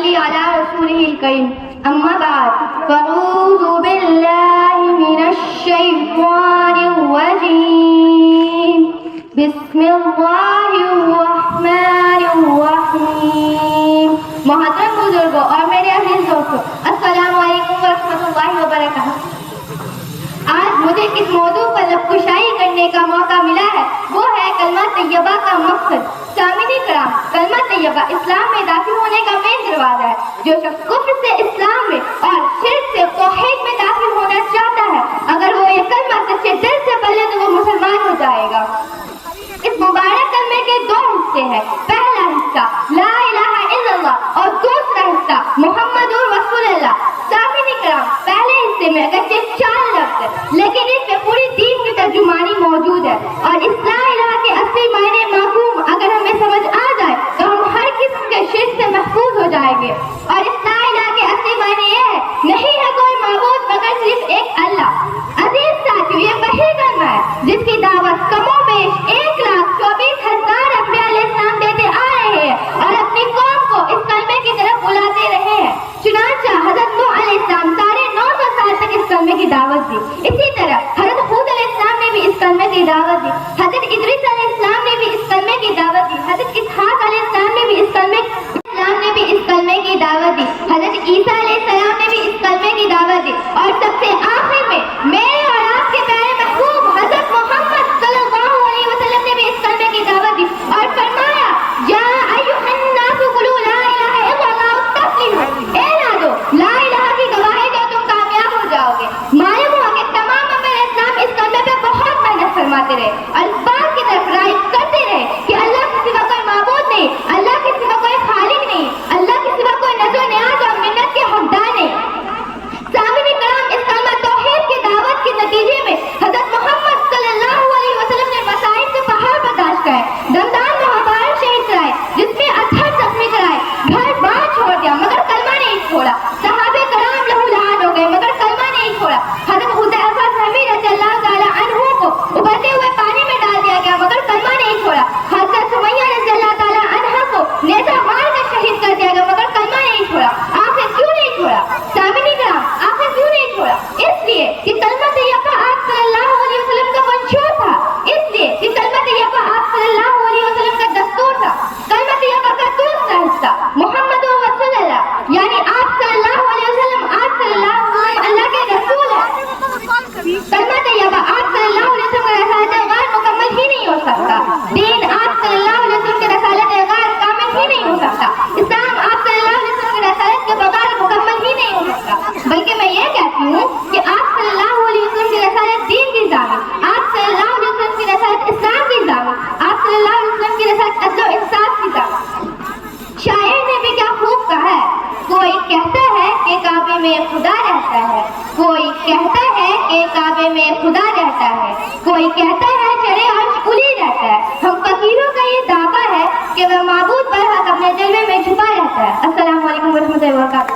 نصلي على رسوله الكريم. أما بعد فأعوذ بالله من الشيطان الرجيم. بسم الله الرحمن الرحیم. محترم بزرگوں اور میرے عزیز دوستوں، السلام علیکم ورحمۃ اللہ وبرکاتہ. آج مجھے کس موضوع پر لب کشائی کرنے کا موقع ملا ہے وہ ہے کلمہ طیبہ کا مقصد. سامعین کرام، کلمہ طیبہ اسلام میں داخل ہونے کا مین دروازہ ہے. جو شخص کفر سے اسلام میں اور شرک سے توحید میں داخل ہونا چاہتا ہے، اگر وہ یہ کلمہ سچے دل سے پڑھ لے تو وہ مسلمان ہو جائے گا. اس مبارک کلمے کے دو حصے ہیں. پہلا حصہ لا الہ الا اللہ اور دوسرا حصہ محمد رسول اللہ. سامعین کرام، پہلے حصے میں اگرچہ 4 لفظ ہیں لیکن اس میں پوری دین کی ترجمانی موجود ہے، اور اس لا الہ کے اصلی معنی مفہوم اگر ہمیں سمجھ آ جائے تو ہم ہر قسم کے شرک سے محفوظ ہو جائیں گے. اور اس لا الہ کے اصلی معنی یہ ہے نہیں ہے کوئی معبود مگر صرف ایک اللہ. عزیز ساتھیو، یہ وہی کلمہ ہے جس کی دعوت کم و بیش 1,24,000 انبیاء علیہ السلام دیتے آ رہے ہیں اور اپنی قوم کو اس کلمے کی طرف بلاتے رہے ہیں. چنانچہ حضرت نوح علیہ السلام 950 سال تک اس کلمے کی دعوت دی. اسی طرح حضرت ہود علیہ السلام نے بھی اس کلمے کی دعوت دی. حضرت ادریس علیہ السلام نے بھی اس کلمے کی دعوت دی. حضرت اسحاق علیہ السلام نے بھی اس کلمے کی دعوت دی. حضرت عیسیٰ علیہ السلام نے بھی اس کلمے کی دعوت دی. اور سب سے آخر میں میرے اور آپ کے پیارے محبوب حضرت محمد صلی اللہ علیہ وسلم نے بھی اس کلمے کی دعوت دی اور فرمایا یا ایھا الناس قولوا لا الہ الا اللہ تفلحوا. اے نادو، لا الہ کی گواہی دو تم کامیاب ہو جاؤ گے. معلوم ہوا کہ تمام انبیاء اسلام اس کلمے پہ بہت محنت فرماتے رہے اور اس بات کی طرف رائج کرتے رہے کہ اللہ کے سوا کوئی معبود نہیں، اللہ کے سوا کوئی خالق نہیں، اللہ کے سوا کوئی نذر و نیاز اور منت کے حقدار نہیں. سامعین کرام، اس کلمہ توحید کی دعوت کے نتیجے میں حضرت محمد صلی اللہ علیہ وسلم نے مسائل سے پہاڑ برداشت کرائے، دمدار محاورات شہید کرائے، جس میں 18 زخمی کرائے، گھر بار چھوڑ دیا مگر کلمہ نہیں چھوڑا. صحابہ کرام لہو لہان ہو گئے مگر کلمہ نہیں چھوڑا. حضرت حذیفہ رضی اللہ تعالی عنہ کو ابلتے ہوئے پانی میں ڈال دیا گیا مگر کلمہ نہیں چھوڑا. حضرت سمیہ رضی اللہ تعالی عنہ کو نیزہ مار کر شہید کر دیا گیا مگر کلمہ نہیں چھوڑا. آخر کیوں نہیں چھوڑا؟ سامعین کرام، آخر کیوں نہیں چھوڑا؟ اس لیے کہ کلمہ طیبہ آپ صلی اللہ علیہ وسلم کا منشور تھا. اس لیے کہ کلمہ طیبہ آپ صلی اللہ علیہ وسلم کا دستور تھا. کلمہ طیبہ کا دوسرا حصہ محمد رسول اللہ، یعنی آپ صلی اللہ علیہ وسلم اللہ کے رسول ہیں. کلمہ طیبہ آپ صلی اللہ علیہ وسلم کا رسالت غیر مکمل ہی نہیں ہو سکتا. دین آپ صلی اللہ علیہ وسلم کے رسالت غیر کامل ہی نہیں ہو سکتا. اسلام آپ صلی اللہ علیہ وسلم کے رسالت کے بغیر مکمل ہی نہیں ہو سکتا. بلکہ میں یہ کہتی ہوں کہ آپ صلی اللہ علیہ وسلم کی رسالت دین کی ضامن، آپ صلی اللہ علیہ وسلم کی رسالت اسلام کی ضامن، آپ صلی اللہ علیہ وسلم کی رسالت عدل و انصاف کی ضامن. شاعر نے بھی کیا خوب کہا ہے، کوئی کہتا ہے کہ کعبے میں خدا رہتا ہے، کوئی کہتا ہے کہ کعبے میں خدا رہتا ہے، کوئی کہتا ہے چڑھے عرش کلی رہتا ہے. ہم فقیروں کا یہ دعویٰ ہے کہ وہ معبود برحق اپنے جلوے میں چھپا رہتا ہے. السلام علیکم ورحمۃ اللہ وبرکاتہ.